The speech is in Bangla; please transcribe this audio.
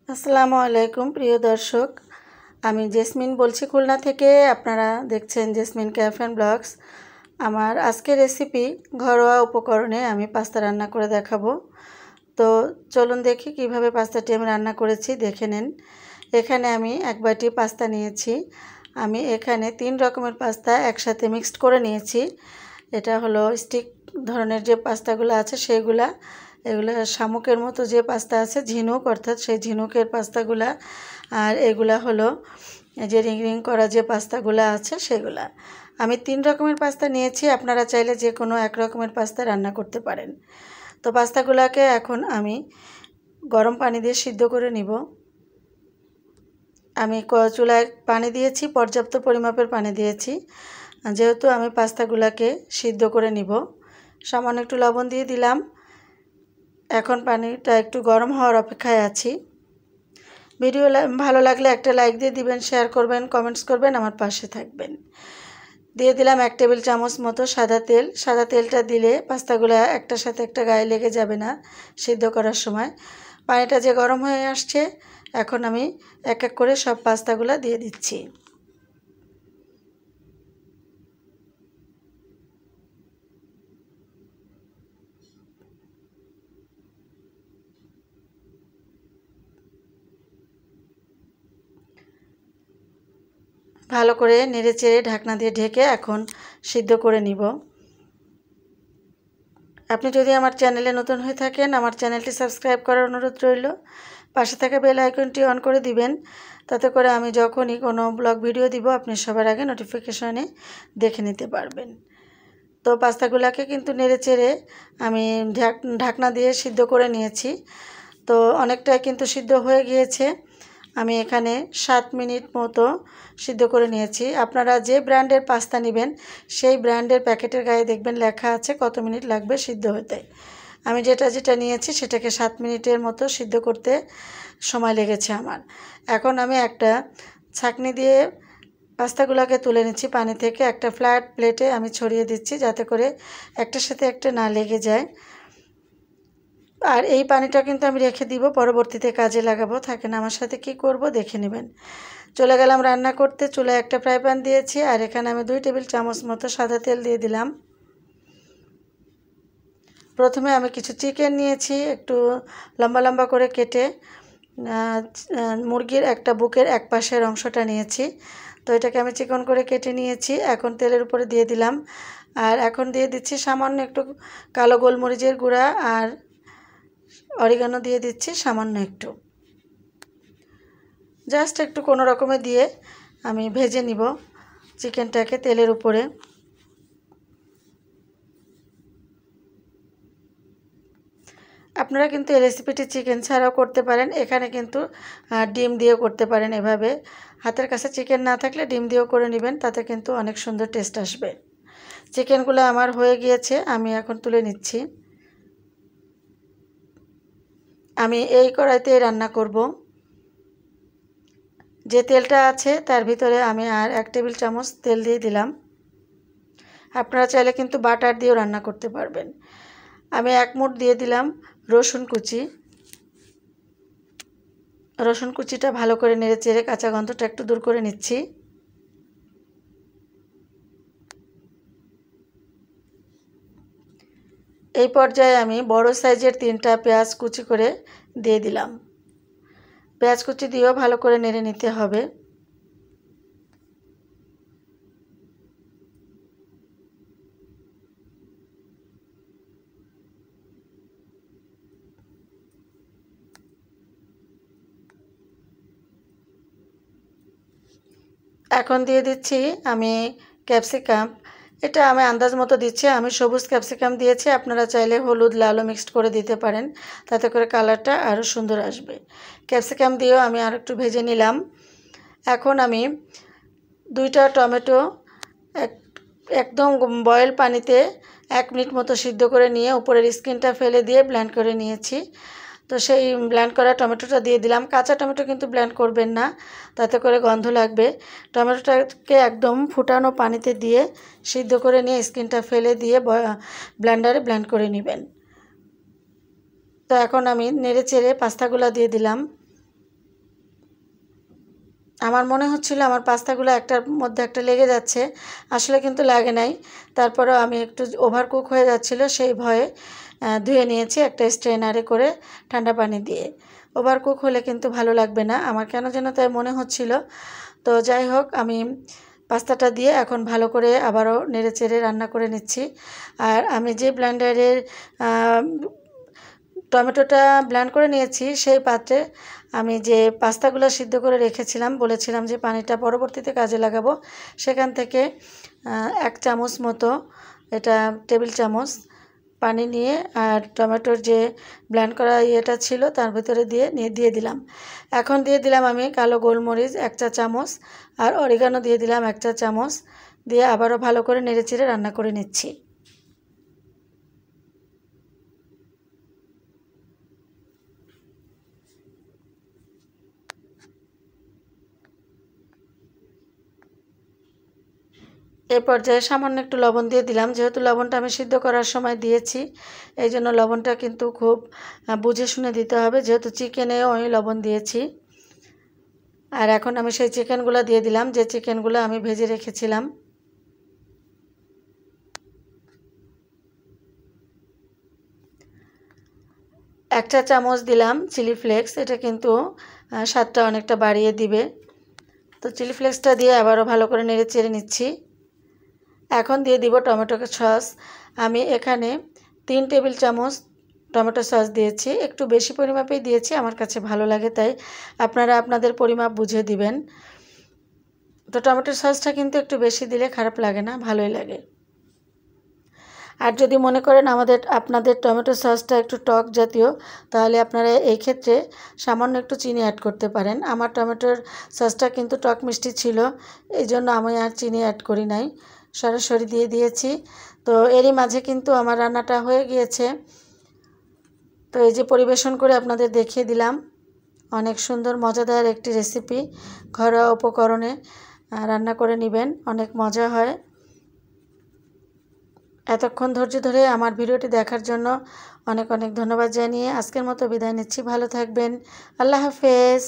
আসসালামু আলাইকুম প্রিয় দর্শক, আমি জেসমিন বলছি খুলনা থেকে। আপনারা দেখছেন জেসমিন ক্যাফে অ্যান্ড ব্লগস। আমার আজকের রেসিপি ঘরোয়া উপকরণে আমি পাস্তা রান্না করে দেখাবো। তো চলুন দেখি কিভাবে পাস্তাটি আমি রান্না করেছি, দেখে নেন। এখানে আমি এক বাটি পাস্তা নিয়েছি। আমি এখানে 3 রকমের পাস্তা একসাথে মিক্সড করে নিয়েছি। এটা হলো স্টিক ধরনের যে পাস্তাগুলো আছে সেগুলা, এগুলো শামুকের মতো যে পাস্তা আছে ঝিনুক, অর্থাৎ সেই ঝিনুকের পাস্তাগুলা, আর এগুলা হলো যে রিং রিং করা যে পাস্তাগুলো আছে সেগুলা। আমি 3 রকমের পাস্তা নিয়েছি, আপনারা চাইলে যে কোনো এক রকমের পাস্তা রান্না করতে পারেন। তো পাস্তাগুলোকে এখন আমি গরম পানি দিয়ে সিদ্ধ করে নিব। আমি চুলায় পানি দিয়েছি, পর্যাপ্ত পরিমাপের পানি দিয়েছি, যেহেতু আমি পাস্তাগুলোকে সিদ্ধ করে নিব। সামান্য একটু লবণ দিয়ে দিলাম। এখন পানিটা একটু গরম হওয়ার অপেক্ষায় আছি। ভিডিও ভালো লাগলে একটা লাইক দিয়ে দিবেন, শেয়ার করবেন, কমেন্টস করবেন, আমার পাশে থাকবেন। দিয়ে দিলাম 1 টেবিল চামচ মতো সাদা তেল। সাদা তেলটা দিলে পাস্তাগুলো একটার সাথে একটা গায়ে লেগে যাবে না সিদ্ধ করার সময়। পানিটা যে গরম হয়ে আসছে, এখন আমি এক এক করে সব পাস্তাগুলো দিয়ে দিচ্ছি। ভালো করে নেড়েচেড়ে ঢাকনা দিয়ে ঢেকে এখন সিদ্ধ করে নিব। আপনি যদি আমার চ্যানেলে নতুন হয়ে থাকেন, আমার চ্যানেলটি সাবস্ক্রাইব করার অনুরোধ রইল। পাশে থাকা বেল আইকনটি অন করে দিবেন, তাতে করে আমি যখনই কোনো ব্লগ ভিডিও দিব আপনি সবার আগে নোটিফিকেশনে দেখে নিতে পারবেন। তো পাস্তাগুলোকে কিন্তু নেড়েচেড়ে আমি ঢাকনা দিয়ে সিদ্ধ করে নিয়েছি। তো অনেকটাই কিন্তু সিদ্ধ হয়ে গিয়েছে। আমি এখানে 7 মিনিট মতো সিদ্ধ করে নিয়েছি। আপনারা যে ব্র্যান্ডের পাস্তা নেবেন সেই ব্র্যান্ডের প্যাকেটের গায়ে দেখবেন লেখা আছে কত মিনিট লাগবে সিদ্ধ হতে। আমি যেটা নিয়েছি সেটাকে 7 মিনিটের মতো সিদ্ধ করতে সময় লেগেছে আমার। এখন আমি একটা ছাঁকনি দিয়ে পাস্তাগুলোকে তুলে নিচ্ছি পানি থেকে। একটা ফ্ল্যাট প্লেটে আমি ছড়িয়ে দিচ্ছি, যাতে করে একটার সাথে একটা না লেগে যায়। আর এই পানিটা কিন্তু আমি রেখে দিব, পরবর্তীতে কাজে লাগাবো। থাকেন আমার সাথে কি করব দেখে নেবেন। চলে গেলাম রান্না করতে। চুলায় একটা ফ্রাই প্যান দিয়েছি, আর এখানে আমি 2 টেবিল চামচ মতো সাদা তেল দিয়ে দিলাম। প্রথমে আমি কিছু চিকেন নিয়েছি, একটু লম্বা লম্বা করে কেটে। মুরগির একটা বুকের এক পাশের অংশটা নিয়েছি, তো এটাকে আমি চিকন করে কেটে নিয়েছি। এখন তেলের উপরে দিয়ে দিলাম, আর এখন দিয়ে দিচ্ছি সামান্য একটু কালো গোলমরিচের গুঁড়া, আর অরিগানো দিয়ে দিচ্ছি সামান্য একটু। জাস্ট একটু কোনো রকমে দিয়ে আমি ভেজে নিব চিকেনটাকে তেলের উপরে। আপনারা কিন্তু এই রেসিপিটি চিকেন ছাড়াও করতে পারেন। এখানে কিন্তু ডিম দিয়েও করতে পারেন। এভাবে হাতের কাছে চিকেন না থাকলে ডিম দিয়েও করে নেবেন, তাতে কিন্তু অনেক সুন্দর টেস্ট আসবে। চিকেনগুলো আমার হয়ে গিয়েছে, আমি এখন তুলে নিচ্ছি। আমি এই কড়াইতেই রান্না করব। যে তেলটা আছে তার ভিতরে আমি আর 1 টেবিল চামচ তেল দিয়ে দিলাম। আপনারা চাইলে কিন্তু বাটার দিয়েও রান্না করতে পারবেন। আমি 1 মুঠ দিয়ে দিলাম রসুন কুচি। রসুন কুচিটা ভালো করে নেড়েচেড়ে কাঁচা গন্ধটা একটু দূর করে নিচ্ছি। এই পর্যায়ে আমি বড় সাইজের 3টা পেঁয়াজ কুচি করে দিয়ে দিলাম। পেঁয়াজ কুচি দিয়েও ভালো করে নেড়ে নিতে হবে। এখন দিয়ে দিচ্ছি আমি ক্যাপসিকাম। এটা আমি আন্দাজ মতো দিচ্ছি। আমি সবুজ ক্যাপসিকাম দিয়েছি, আপনারা চাইলে হলুদ লালও মিক্সড করে দিতে পারেন, তাতে করে কালারটা আরও সুন্দর আসবে। ক্যাপসিকাম দিয়েও আমি আর একটু ভেজে নিলাম। এখন আমি 2টা টমেটো একদম বয়েল পানিতে 1 মিনিট মতো সিদ্ধ করে নিয়ে উপরের স্কিনটা ফেলে দিয়ে ব্লেন্ড করে নিয়েছি। তো সেই ব্লেন্ড করা টমেটোটা দিয়ে দিলাম। কাঁচা টমেটো কিন্তু ব্লেন্ড করবেন না, তাতে করে গন্ধ লাগবে। টমেটোটাকে একদম ফুটানো পানিতে দিয়ে সিদ্ধ করে নিয়ে স্কিনটা ফেলে দিয়ে ব্লেন্ডারে ব্লেন্ড করে নেবেন। তো এখন আমি নেড়েচেড়ে পাস্তাগুলো দিয়ে দিলাম। আমার মনে হচ্ছিল আমার পাস্তাগুলো একটার মধ্যে একটা লেগে যাচ্ছে, আসলে কিন্তু লাগে নাই। তারপরেও আমি একটু ওভারকুক হয়ে যাচ্ছিল সেই ভয়ে ধুয়ে নিয়েছি একটা স্ট্রেনারে করে ঠান্ডা পানি দিয়ে। ওভারকুক হলে কিন্তু ভালো লাগবে না, আমার কেন যেন তাই মনে হচ্ছিল। তো যাই হোক, আমি পাস্তাটা দিয়ে এখন ভালো করে আবারও নেড়েচেড়ে রান্না করে নিচ্ছি। আর আমি যে ব্লেন্ডারের টমেটোটা ব্লেন্ড করে নিয়েছি সেই পাত্রে আমি যে পাস্তাগুলো সিদ্ধ করে রেখেছিলাম, বলেছিলাম যে পানিটা পরবর্তীতে কাজে লাগাবো, সেখান থেকে 1 চামচ মতো, এটা টেবিল চামচ পানি নিয়ে আর টমেটোর যে ব্লেন্ড করা ইয়েটা ছিল তার ভিতরে দিয়ে দিলাম। এখন দিয়ে দিলাম আমি কালো গোলমরিচ 1 চা চামচ আর অরিগানো দিয়ে দিলাম 1 চা চামচ, দিয়ে আবারও ভালো করে নেড়েচেড়ে রান্না করে নিচ্ছি। এই পর্যায়ে সামান্য একটু লবণ দিয়ে দিলাম, যেহেতু লবণটা আমি সিদ্ধ করার সময় দিয়েছি, এই জন্য লবণটা কিন্তু খুব বুঝে শুনে দিতে হবে, যেহেতু চিকেনেও আমি লবণ দিয়েছি। আর এখন আমি সেই চিকেনগুলো দিয়ে দিলাম, যে চিকেনগুলো আমি ভেজে রেখেছিলাম। এক চা চামচ দিলাম চিলি ফ্লেক্স, এটা কিন্তু স্বাদটা অনেকটা বাড়িয়ে দিবে। তো চিলি ফ্লেক্সটা দিয়ে আবারও ভালো করে নেড়ে চেড়ে নিচ্ছি। এখন দিয়ে দিব টমেটো সস। আমি এখানে 3 টেবিল চামচ টমেটো সস দিয়েছি, একটু বেশি পরিমাপেই দিয়েছি, আমার কাছে ভালো লাগে তাই আপনারা আপনাদের পরিমাপ বুঝে দিবেন। তো টমেটো সসটা কিন্তু একটু বেশি দিলে খারাপ লাগে না, ভালোই লাগে। আর যদি মনে করেন আপনাদের টমেটো সসটা একটু টক জাতীয়, তাহলে আপনারা এই ক্ষেত্রে সামান্য একটু চিনি অ্যাড করতে পারেন। আমার টমেটোর সসটা কিন্তু টক মিষ্টি ছিল, এই জন্য আমি আর চিনি অ্যাড করি নাই, সরাসরি দিয়ে দিয়েছি। তো এরই মাঝে কিন্তু আমার রান্নাটা হয়ে গিয়েছে। তো এই যে পরিবেশন করে আপনাদের দেখিয়ে দিলাম, অনেক সুন্দর মজাদার একটি রেসিপি, ঘরোয়া উপকরণে রান্না করে নেবেন, অনেক মজা হয়। এতক্ষণ ধৈর্য ধরে আমার ভিডিওটি দেখার জন্য অনেক অনেক ধন্যবাদ জানিয়ে আজকের মতো বিদায় নিচ্ছি। ভালো থাকবেন, আল্লাহ হাফেজ।